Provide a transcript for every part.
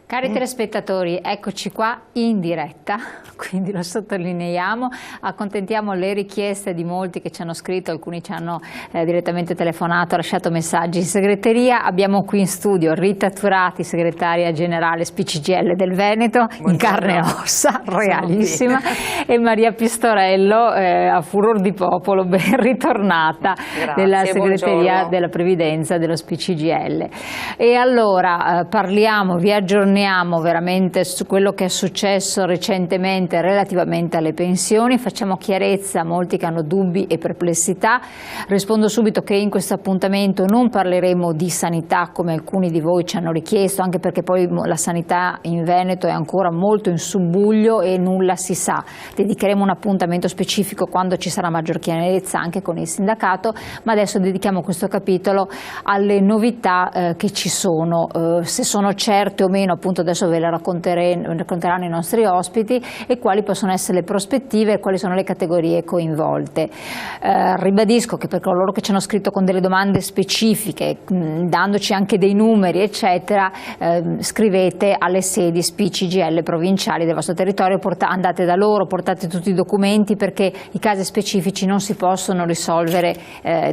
Cari telespettatori, eccoci qua in diretta, quindi lo sottolineiamo, accontentiamo le richieste di molti che ci hanno scritto, alcuni ci hanno direttamente telefonato, lasciato messaggi in segreteria. Abbiamo qui in studio Rita Turati, segretaria generale SPCGIL del Veneto, in carne e ossa, realissima, e Maria Pistorello, a furor di popolo, ben ritornata, della segreteria della Previdenza dello SPCGIL. E allora parliamo, vi aggiorniamo veramente su quello che è successo recentemente relativamente alle pensioni, facciamo chiarezza a molti che hanno dubbi e perplessità. Rispondo subito che in questo appuntamento non parleremo di sanità come alcuni di voi ci hanno richiesto, anche perché poi la sanità in Veneto è ancora molto in subbuglio e nulla si sa. Dedicheremo un appuntamento specifico quando ci sarà maggior chiarezza anche con il sindacato, ma adesso dedichiamo questo capitolo alle novità che ci sono, se sono certe o meno, appunto adesso ve le racconteranno i nostri ospiti, e quali possono essere le prospettive e quali sono le categorie coinvolte. Ribadisco che per coloro che ci hanno scritto con delle domande specifiche, dandoci anche dei numeri eccetera, scrivete alle sedi SPCGIL provinciali del vostro territorio, andate da loro, portate tutti i documenti, perché i casi specifici non si possono risolvere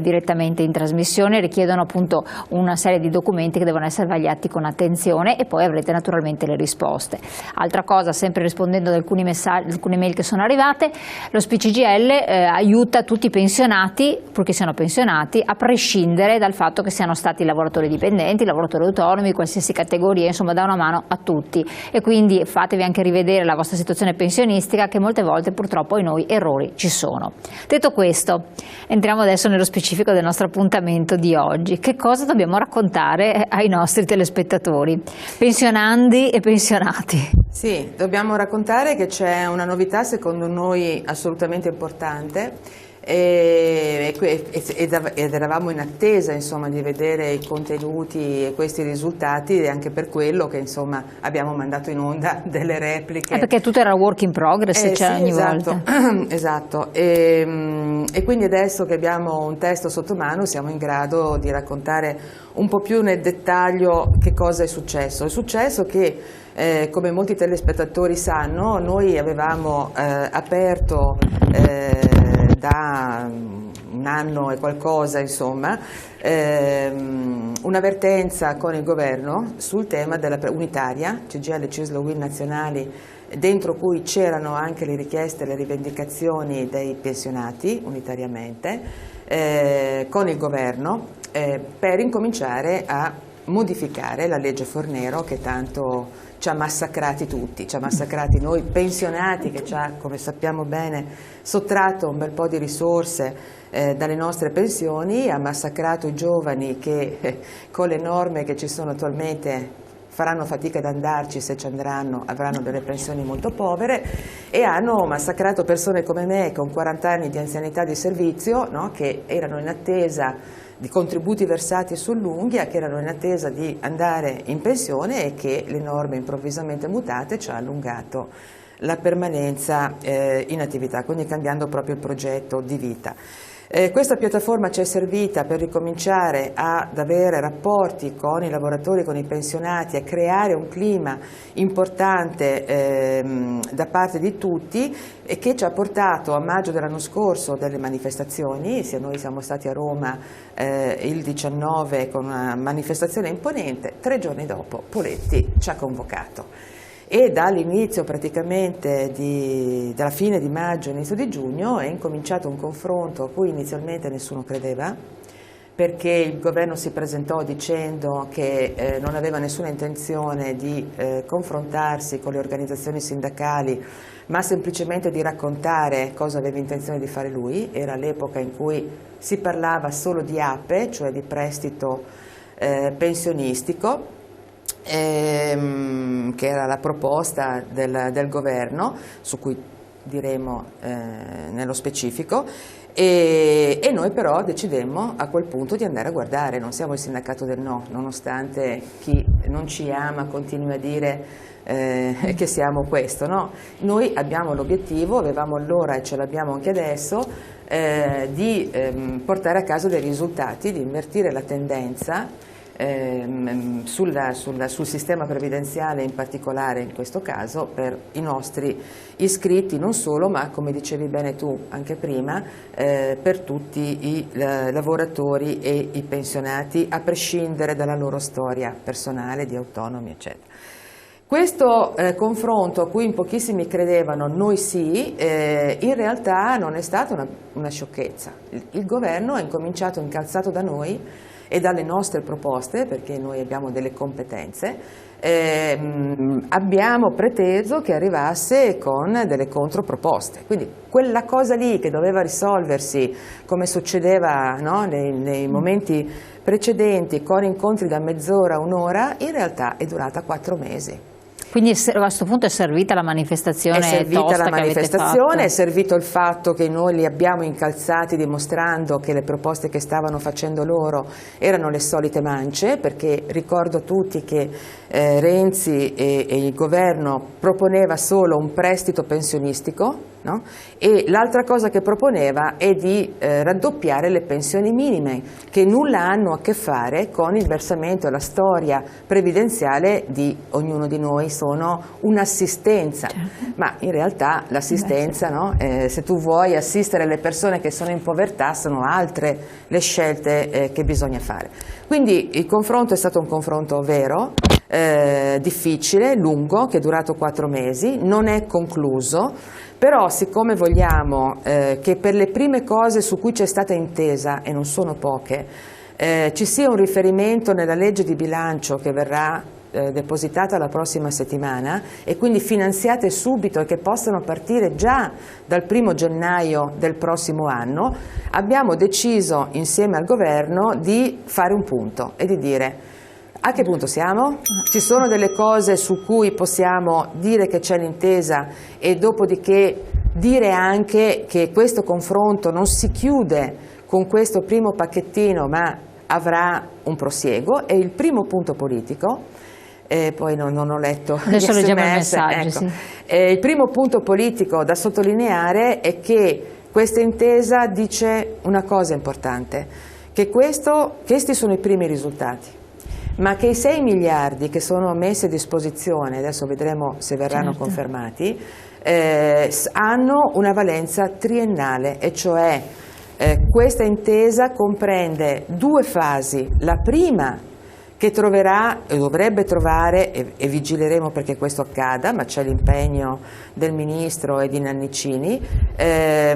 direttamente in trasmissione, richiedono appunto una serie di documenti che devono essere vagliati con attenzione, e poi avrete naturalmente le risposte. Altra cosa, sempre rispondendo ad alcuni messaggi, alcune mail che sono arrivate, lo SPCGIL aiuta tutti i pensionati, purché siano pensionati, a prescindere dal fatto che siano stati lavoratori dipendenti, lavoratori autonomi, qualsiasi categoria, insomma dà una mano a tutti, e quindi fatevi anche rivedere la vostra situazione pensionistica, che molte volte purtroppo in noi errori ci sono. Detto questo, entriamo adesso nello specifico del nostro appuntamento di oggi. Che cosa dobbiamo raccontare ai nostri telespettatori, pensionandi e pensionati? Sì, dobbiamo raccontare che c'è una novità secondo noi assolutamente importante, ed eravamo in attesa, insomma, di vedere i contenuti e questi risultati, e anche per quello che, insomma, abbiamo mandato in onda delle repliche. Perché tutto era work in progress, sì, ogni esatto, volta. esatto. E quindi adesso che abbiamo un testo sotto mano siamo in grado di raccontare un po' più nel dettaglio che cosa è successo. È successo che, come molti telespettatori sanno, noi avevamo aperto da un anno e qualcosa, insomma, un'avvertenza con il governo sul tema della unitaria, CGIL, CISL, UIL nazionali, dentro cui c'erano anche le richieste e le rivendicazioni dei pensionati unitariamente, con il governo, per incominciare a modificare la legge Fornero, che tanto ci ha massacrati tutti, ci ha massacrati noi pensionati, che ci ha, come sappiamo bene, sottratto un bel po' di risorse dalle nostre pensioni, ha massacrato i giovani che con le norme che ci sono attualmente faranno fatica ad andarci, se ci andranno avranno delle pensioni molto povere, e hanno massacrato persone come me con 40 anni di anzianità di servizio, no? Che erano in attesa di contributi versati sull'unghia, che erano in attesa di andare in pensione, e che le norme improvvisamente mutate ci ha allungato la permanenza in attività, quindi cambiando proprio il progetto di vita. Questa piattaforma ci è servita per ricominciare ad avere rapporti con i lavoratori, con i pensionati, a creare un clima importante da parte di tutti, e che ci ha portato a maggio dell'anno scorso delle manifestazioni. Noi siamo stati a Roma il 19 con una manifestazione imponente, 3 giorni dopo Poletti ci ha convocato. E dall'inizio praticamente dalla fine di maggio, inizio di giugno, è incominciato un confronto a cui inizialmente nessuno credeva, perché il governo si presentò dicendo che non aveva nessuna intenzione di confrontarsi con le organizzazioni sindacali, ma semplicemente di raccontare cosa aveva intenzione di fare lui. Era l'epoca in cui si parlava solo di APE, cioè di prestito pensionistico, che era la proposta del governo, su cui diremo nello specifico, e noi però decidemmo a quel punto di andare a guardare. Non siamo il sindacato del no, nonostante chi non ci ama continui a dire che siamo questo, no? Noi abbiamo l'obiettivo, avevamo allora e ce l'abbiamo anche adesso, di portare a casa dei risultati, di invertire la tendenza sul sistema previdenziale in particolare in questo caso per i nostri iscritti, non solo, ma come dicevi bene tu anche prima, per tutti i lavoratori e i pensionati, a prescindere dalla loro storia personale, di autonomi, eccetera. Questo confronto a cui in pochissimi credevano, noi sì, in realtà non è stata una sciocchezza. Il governo ha incominciato, incalzato da noi e dalle nostre proposte, perché noi abbiamo delle competenze, abbiamo preteso che arrivasse con delle controproposte. Quindi quella cosa lì che doveva risolversi, come succedeva, no, nei momenti precedenti, con incontri da mezz'ora, un'ora, in realtà è durata 4 mesi. Quindi a questo punto è servita la manifestazione tosta che avete fatto? È servita la manifestazione, è servito il fatto che noi li abbiamo incalzati dimostrando che le proposte che stavano facendo loro erano le solite mance, perché ricordo a tutti che Renzi e il governo proponeva solo un prestito pensionistico, no? E l'altra cosa che proponeva è di raddoppiare le pensioni minime, che nulla hanno a che fare con il versamento e la storia previdenziale di ognuno di noi, sono un'assistenza, ma in realtà l'assistenza, no? Se tu vuoi assistere le persone che sono in povertà, sono altre le scelte che bisogna fare. Quindi il confronto è stato un confronto vero, difficile, lungo, che è durato 4 mesi, non è concluso. Però siccome vogliamo che per le prime cose su cui c'è stata intesa, e non sono poche, ci sia un riferimento nella legge di bilancio che verrà depositata la prossima settimana e quindi finanziate subito e che possano partire già dal 1° gennaio del prossimo anno, abbiamo deciso insieme al governo di fare un punto e di dire: a che punto siamo? Ci sono delle cose su cui possiamo dire che c'è l'intesa e dopodiché dire anche che questo confronto non si chiude con questo primo pacchettino ma avrà un prosieguo. E il primo punto politico, poi non ho letto adesso gli leggiamo SMS, i messaggi, ecco. sì. Il primo punto politico da sottolineare è che questa intesa dice una cosa importante, che questi sono i primi risultati, ma che i 6 miliardi che sono messi a disposizione, adesso vedremo se verranno confermati, hanno una valenza triennale, e cioè questa intesa comprende 2 fasi. La prima, che troverà e dovrebbe trovare, e vigileremo perché questo accada, ma c'è l'impegno del Ministro e di Nannicini,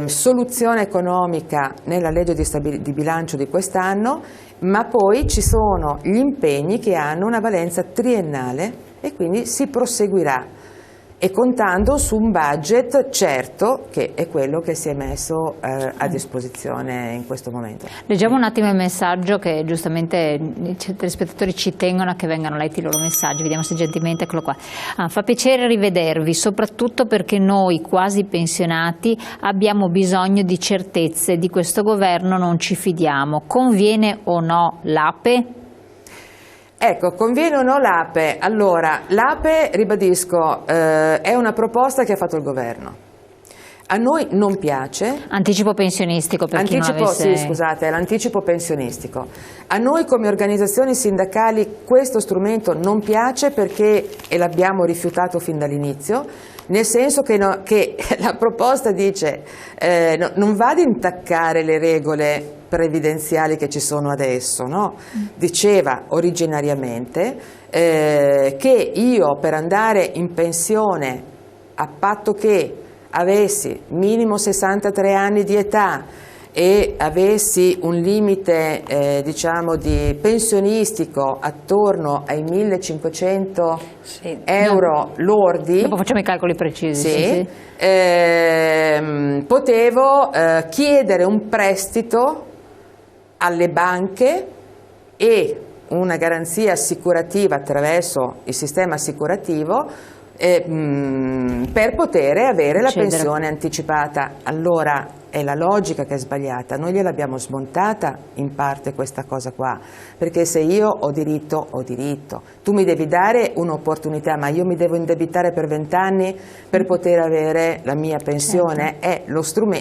soluzione economica nella legge di bilancio di quest'anno, ma poi ci sono gli impegni che hanno una valenza triennale e quindi si proseguirà, e contando su un budget certo, che è quello che si è messo a disposizione in questo momento. Leggiamo un attimo il messaggio, che giustamente i telespettatori ci tengono a che vengano letti i loro messaggi. Vediamo se gentilmente, eccolo qua. Fa piacere rivedervi, soprattutto perché noi quasi pensionati abbiamo bisogno di certezze, di questo governo non ci fidiamo. Conviene o no l'APE? Ecco, conviene o no l'APE? Allora, l'APE, ribadisco, è una proposta che ha fatto il governo. A noi non piace. Anticipo pensionistico, per chi non avesse... Sì, scusate, l'anticipo pensionistico. A noi come organizzazioni sindacali questo strumento non piace perché, e l'abbiamo rifiutato fin dall'inizio, nel senso che la proposta dice non va ad intaccare le regole previdenziali che ci sono adesso, no? Diceva originariamente che io per andare in pensione, a patto che avessi minimo 63 anni di età e avessi un limite diciamo di pensionistico attorno ai 1.500 euro lordi, dopo facciamo i calcoli precisi, sì. Potevo chiedere un prestito alle banche e una garanzia assicurativa attraverso il sistema assicurativo per poter avere la pensione anticipata. Allora è la logica che è sbagliata. Noi gliel'abbiamo smontata in parte questa cosa qua, perché se io ho diritto, tu mi devi dare un'opportunità, ma io mi devo indebitare per 20 anni per poter avere la mia pensione.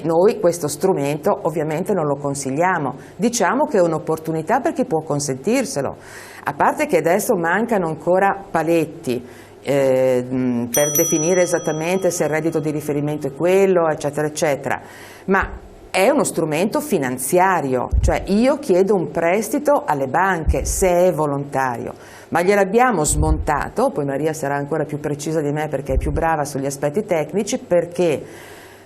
Noi questo strumento ovviamente non lo consigliamo, diciamo che è un'opportunità per chi può consentirselo, a parte che adesso mancano ancora paletti per definire esattamente se il reddito di riferimento è quello, eccetera, eccetera, ma è uno strumento finanziario, cioè io chiedo un prestito alle banche se è volontario, ma gliel'abbiamo smontato, poi Maria sarà ancora più precisa di me perché è più brava sugli aspetti tecnici, perché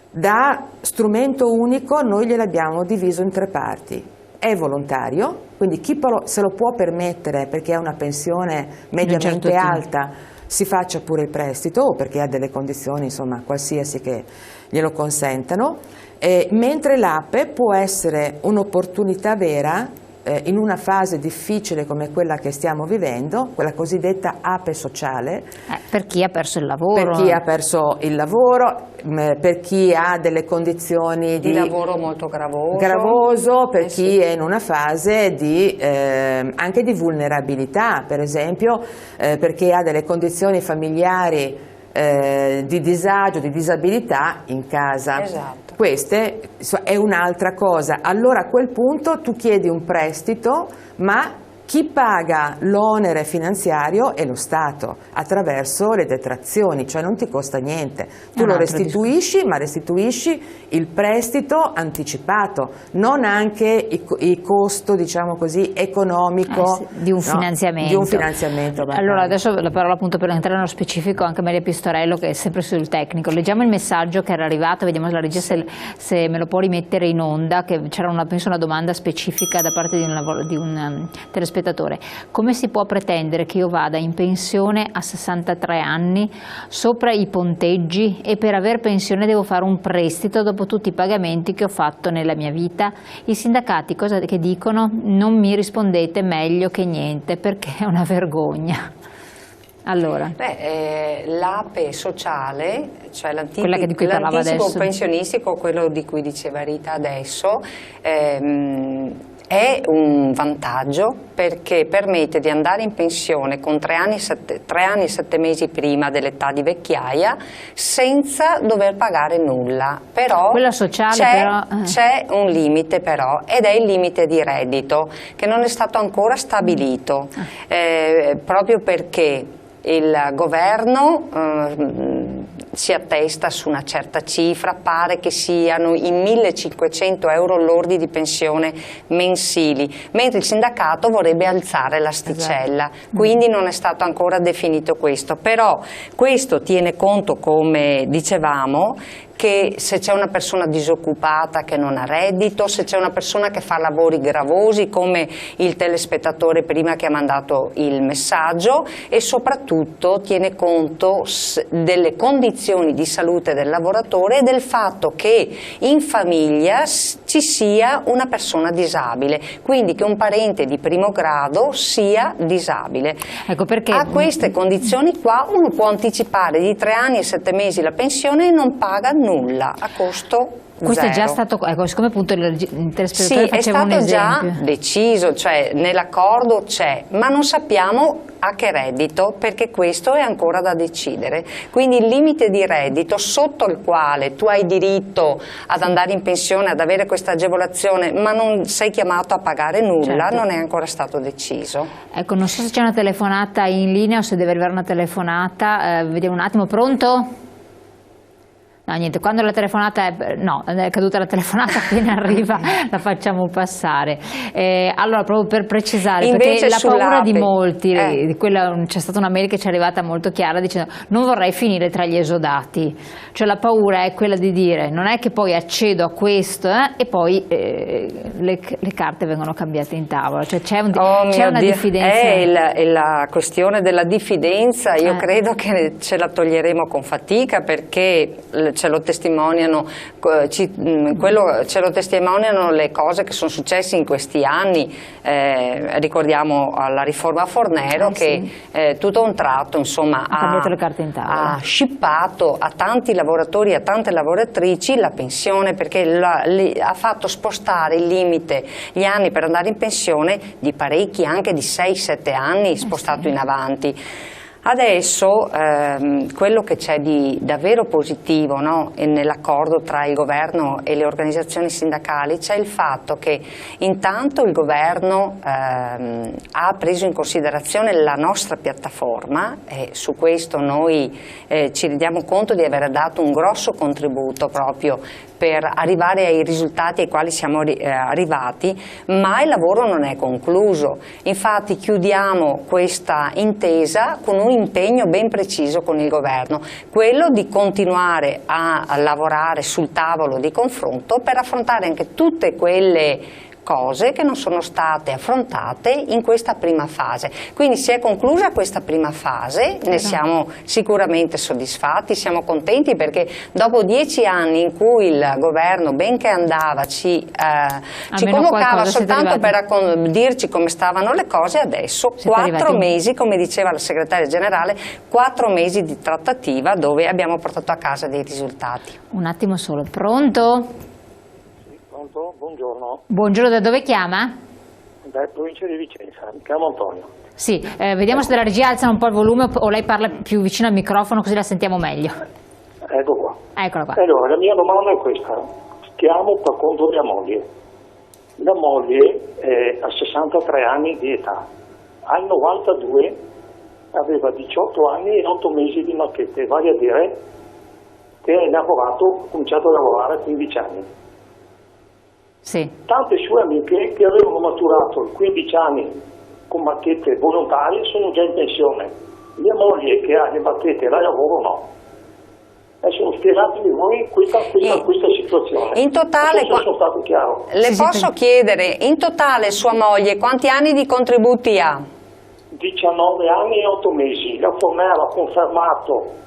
da strumento unico noi gliel'abbiamo diviso in 3 parti. È volontario, quindi chi se lo può permettere perché ha una pensione mediamente alta si faccia pure il prestito, o perché ha delle condizioni insomma qualsiasi che glielo consentano, mentre l'APE può essere un'opportunità vera in una fase difficile come quella che stiamo vivendo, quella cosiddetta APE sociale. Per chi ha perso il lavoro. Per chi ha perso il lavoro, per chi ha delle condizioni di lavoro molto gravoso, per chi è in una fase anche di vulnerabilità, per esempio per chi ha delle condizioni familiari di disagio, di disabilità in casa. Esatto. Questa è un'altra cosa. Allora a quel punto tu chiedi un prestito, ma chi paga l'onere finanziario è lo Stato attraverso le detrazioni, cioè non ti costa niente. Tu lo restituisci, ma restituisci il prestito anticipato, non anche il costo, diciamo così, economico di un finanziamento. Di un finanziamento. Allora adesso la parola appunto per entrare nello specifico anche Maria Pistorello, che è sempre sul tecnico. Leggiamo il messaggio che era arrivato, vediamo la regia se me lo può rimettere in onda, che c'era penso una domanda specifica da parte di un telespettatore. Come si può pretendere che io vada in pensione a 63 anni sopra i ponteggi e per aver pensione devo fare un prestito dopo tutti i pagamenti che ho fatto nella mia vita? I sindacati cosa che dicono? Non mi rispondete meglio che niente, perché è una vergogna. Allora, l'APE sociale, cioè l'anticipo pensionistico, quello di cui diceva Rita adesso, è un vantaggio perché permette di andare in pensione con 3 anni e 7 mesi prima dell'età di vecchiaia senza dover pagare nulla. Però quella sociale c'è un limite però, ed è il limite di reddito che non è stato ancora stabilito, proprio perché il governo si attesta su una certa cifra, pare che siano i 1.500 euro lordi di pensione mensili, mentre il sindacato vorrebbe alzare l'asticella, quindi non è stato ancora definito questo, però questo tiene conto, come dicevamo, che se c'è una persona disoccupata che non ha reddito, se c'è una persona che fa lavori gravosi come il telespettatore prima che ha mandato il messaggio, e soprattutto tiene conto delle condizioni di salute del lavoratore e del fatto che in famiglia ci sia una persona disabile, quindi che un parente di primo grado sia disabile. Ecco perché a queste condizioni qua uno può anticipare di 3 anni e 7 mesi la pensione e non paga nulla, a costo questo zero. È già stato, ecco, siccome appunto il telespettatore faceva un esempio. Sì, è stato già deciso, cioè nell'accordo c'è, ma non sappiamo a che reddito, perché questo è ancora da decidere. Quindi il limite di reddito sotto il quale tu hai diritto ad andare in pensione, ad avere questa agevolazione, ma non sei chiamato a pagare nulla, non è ancora stato deciso. Ecco, non so se c'è una telefonata in linea o se deve arrivare una telefonata, vediamo un attimo, pronto? No, niente, quando la telefonata è caduta la telefonata, appena arriva la facciamo passare. Allora, proprio per precisare, invece perché la paura di molti, c'è stata una mail che ci è arrivata molto chiara dicendo non vorrei finire tra gli esodati, cioè la paura è quella di dire non è che poi accedo a questo e poi le carte vengono cambiate in tavola, cioè c'è una diffidenza. È la questione della diffidenza, io credo che ce la toglieremo con fatica, perché ce lo testimoniano, ce lo testimoniano le cose che sono successe in questi anni. Ricordiamo la riforma Fornero che tutto a un tratto insomma cambiato le carte in tavola, ha scippato a tanti lavoratori e a tante lavoratrici la pensione, perché ha fatto spostare il limite, gli anni per andare in pensione di parecchi, anche di 6-7 anni spostato in avanti. Adesso quello che c'è di davvero positivo, no, nell'accordo tra il governo e le organizzazioni sindacali, c'è il fatto che intanto il governo ha preso in considerazione la nostra piattaforma e su questo noi ci rendiamo conto di aver dato un grosso contributo proprio per arrivare ai risultati ai quali siamo arrivati, ma il lavoro non è concluso. Infatti chiudiamo questa intesa con un impegno ben preciso con il governo, quello di continuare a lavorare sul tavolo di confronto per affrontare anche tutte quelle cose che non sono state affrontate in questa prima fase. Quindi si è conclusa questa prima fase, ne siamo sicuramente soddisfatti, siamo contenti, perché dopo 10 anni in cui il governo, benché andava, ci convocava soltanto per dirci come stavano le cose, adesso 4 mesi, come diceva la segretaria generale, 4 mesi di trattativa dove abbiamo portato a casa dei risultati. Un attimo solo, pronto? Buongiorno. Buongiorno, da dove chiama? Da provincia di Vicenza, mi chiamo Antonio. Sì, vediamo se dalla regia alzano un po' il volume o lei parla più vicino al microfono così la sentiamo meglio. Ecco qua. Eccola qua. Allora, la mia domanda è questa. Chiamo per conto di mia moglie. La moglie ha 63 anni di età. Al 92 aveva 18 anni e 8 mesi di macchette, vale a dire che ha cominciato a lavorare a 15 anni. Sì. Tante sue amiche che avevano maturato 15 anni con macchette volontarie sono già in pensione. Mia moglie che ha le macchette e la lavoro no. Adesso spiegatemi voi questa situazione. In totale, sono stato chiaro. Le posso chiedere, in totale sua moglie quanti anni di contributi ha? 19 anni e 8 mesi. La Fornero ha confermato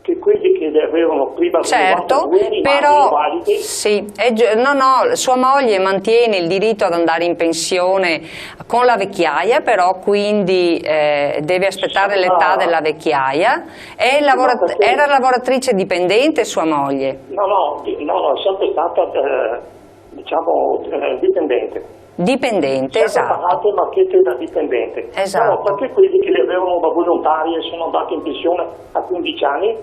che quelli che le avevano prima certo, però sì, sua moglie mantiene il diritto ad andare in pensione con la vecchiaia, però quindi deve aspettare l'età della vecchiaia. Era lavoratrice dipendente sua moglie? No, è sempre stata dipendente. Dipendente, esatto. Pagate macchette da dipendente. Esatto. No, perché quelli che le avevano da volontarie sono andati in pensione a 15 anni?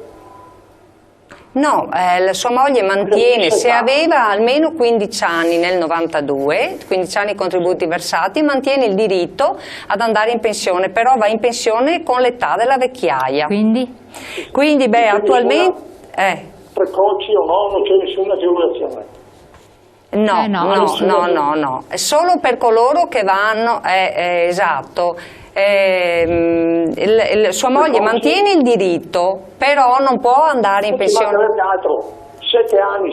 No, la sua moglie mantiene, se aveva almeno 15 anni nel 92, 15 anni contributi versati, mantiene il diritto ad andare in pensione, però va in pensione con l'età della vecchiaia. Quindi attualmente... Precoci o no, non c'è nessuna agevolazione. No, è solo per coloro che vanno, esatto. Sua moglie mantiene il diritto, però non può andare in pensione. 7 anni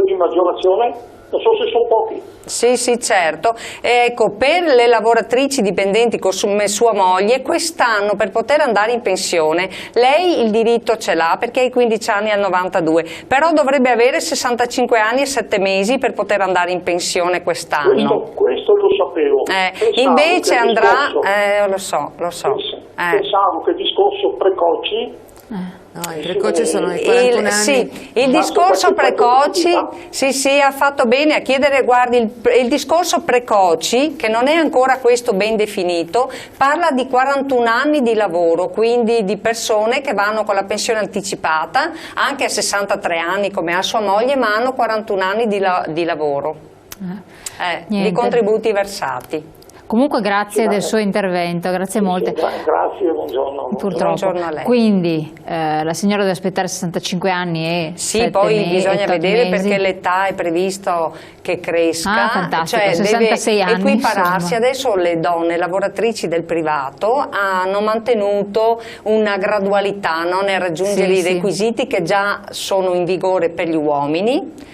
di maggiorazione, non so se sono pochi. Sì, certo. Ecco, per le lavoratrici dipendenti come sua moglie, quest'anno per poter andare in pensione, lei il diritto ce l'ha perché ha i 15 anni al 92, però dovrebbe avere 65 anni e 7 mesi per poter andare in pensione quest'anno. Questo lo sapevo. Invece andrà, lo so. Pensavo che il discorso precoci... No, i precoci sono i 41 anni. Sì, il discorso precoci, sì, ha fatto bene a chiedere, guardi, il discorso precoci, che non è ancora questo ben definito, parla di 41 anni di lavoro, quindi di persone che vanno con la pensione anticipata, anche a 63 anni come ha sua moglie, ma hanno 41 anni di lavoro, di contributi versati. Comunque grazie del suo intervento, grazie molte. Grazie, buongiorno. Purtroppo. Buongiorno a lei. Quindi la signora deve aspettare 65 anni e sì, poi bisogna vedere perché l'età è previsto che cresca, fantastico, cioè 66 deve anni, equipararsi. insomma. Adesso le donne lavoratrici del privato hanno mantenuto una gradualità nel raggiungere i requisiti che già sono in vigore per gli uomini.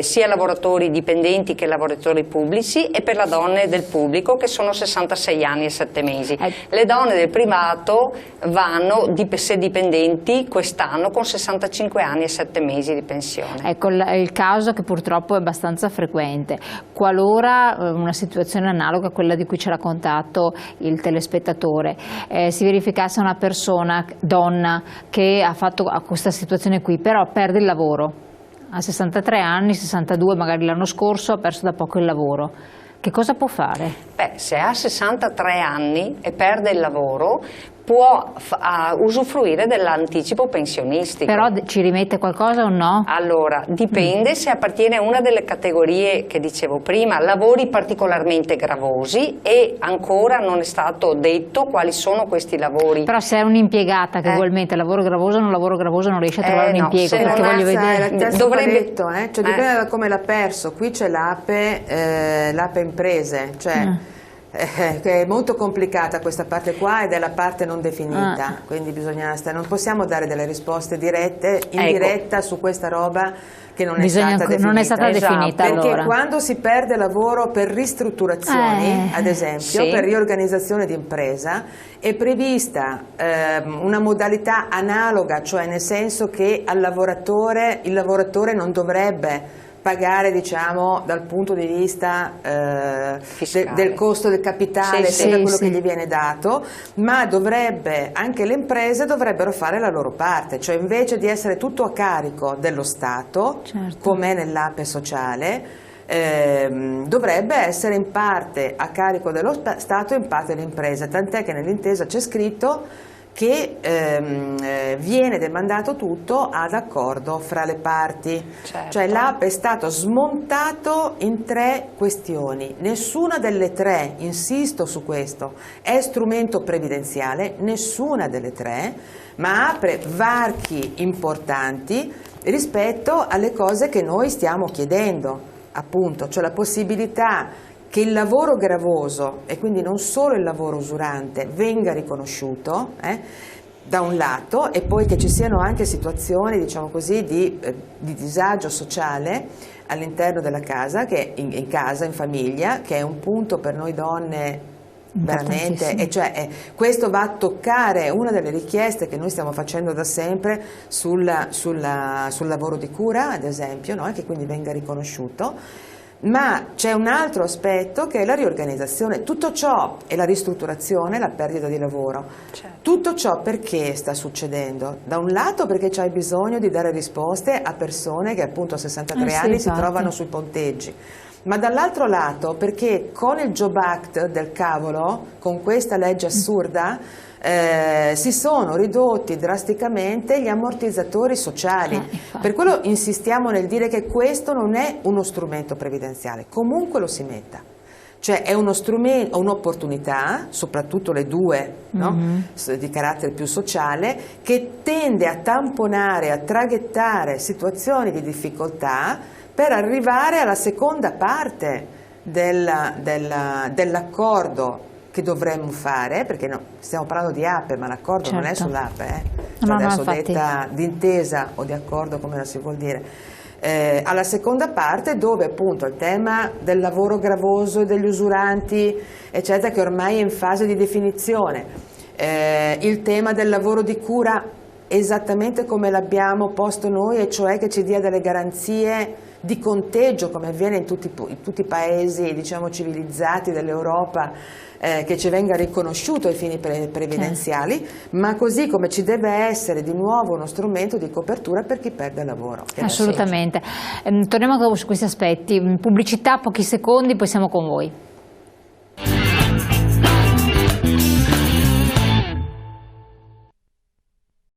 sia lavoratori dipendenti che lavoratori pubblici, e per le donne del pubblico che sono 66 anni e 7 mesi. Le donne del privato vanno, se dipendenti, quest'anno con 65 anni e 7 mesi di pensione. Ecco, il caso che purtroppo è abbastanza frequente. Qualora una situazione analoga a quella di cui ci ha raccontato il telespettatore si verificasse una persona, donna, che ha questa situazione qui, però perde il lavoro, ha 63 anni, 62 magari l'anno scorso, ha perso da poco il lavoro, che cosa può fare? Beh, se ha 63 anni e perde il lavoro, può usufruire dell'anticipo pensionistico. Però ci rimette qualcosa o no? Allora, dipende se appartiene a una delle categorie che dicevo prima, lavori particolarmente gravosi, e ancora non è stato detto quali sono questi lavori. Però se è un'impiegata che ugualmente lavoro gravoso non riesce a trovare un impiego, perché voglio vedere... Dovrebbe... cioè dipende da come l'ha perso. Qui c'è l'APE imprese, cioè... che è molto complicata questa parte qua, ed è la parte non definita, quindi non possiamo dare delle risposte dirette, in diretta su questa roba che non è stata definita. Perché allora, quando si perde lavoro per ristrutturazioni, ad esempio, per riorganizzazione di impresa, è prevista una modalità analoga, cioè nel senso che il lavoratore non dovrebbe pagare, diciamo, dal punto di vista del costo del capitale, da quello che gli viene dato, ma anche le imprese dovrebbero fare la loro parte, cioè invece di essere tutto a carico dello Stato, come nell'APE sociale, dovrebbe essere in parte a carico dello Stato e in parte dell'impresa, tant'è che nell'intesa c'è scritto che viene demandato tutto ad accordo fra le parti. Cioè l'APE è stato smontato in 3 questioni, nessuna delle 3, insisto su questo, è strumento previdenziale, nessuna delle 3, ma apre varchi importanti rispetto alle cose che noi stiamo chiedendo, appunto, cioè la possibilità che il lavoro gravoso, e quindi non solo il lavoro usurante, venga riconosciuto da un lato, e poi che ci siano anche situazioni, diciamo così, di disagio sociale all'interno della casa, in famiglia, che è un punto per noi donne veramente, e cioè questo va a toccare una delle richieste che noi stiamo facendo da sempre sul lavoro di cura, ad esempio, no? Che quindi venga riconosciuto. Ma c'è un altro aspetto che è la riorganizzazione, tutto ciò, e la ristrutturazione, la perdita di lavoro. Tutto ciò perché sta succedendo? Da un lato perché c'hai bisogno di dare risposte a persone che appunto a 63 anni si trovano sui ponteggi, ma dall'altro lato perché con il Job Act del cavolo, con questa legge assurda, si sono ridotti drasticamente gli ammortizzatori sociali. Per quello insistiamo nel dire che questo non è uno strumento previdenziale, comunque lo si metta. Cioè è uno strumento, un'opportunità, soprattutto le due, no? Di carattere più sociale, che tende a tamponare, a traghettare situazioni di difficoltà per arrivare alla seconda parte dell'accordo che dovremmo fare, perché stiamo parlando di APE, ma l'accordo non è sull'APE, adesso detta d'intesa o di accordo, come la si vuol dire, alla seconda parte, dove appunto il tema del lavoro gravoso e degli usuranti, eccetera, che ormai è in fase di definizione, il tema del lavoro di cura esattamente come l'abbiamo posto noi, e cioè che ci dia delle garanzie di conteggio, come avviene in tutti i paesi, diciamo, civilizzati dell'Europa, che ci venga riconosciuto ai fini previdenziali, ma così come ci deve essere di nuovo uno strumento di copertura per chi perde il lavoro. Assolutamente. Torniamo su questi aspetti. Pubblicità, pochi secondi, poi siamo con voi.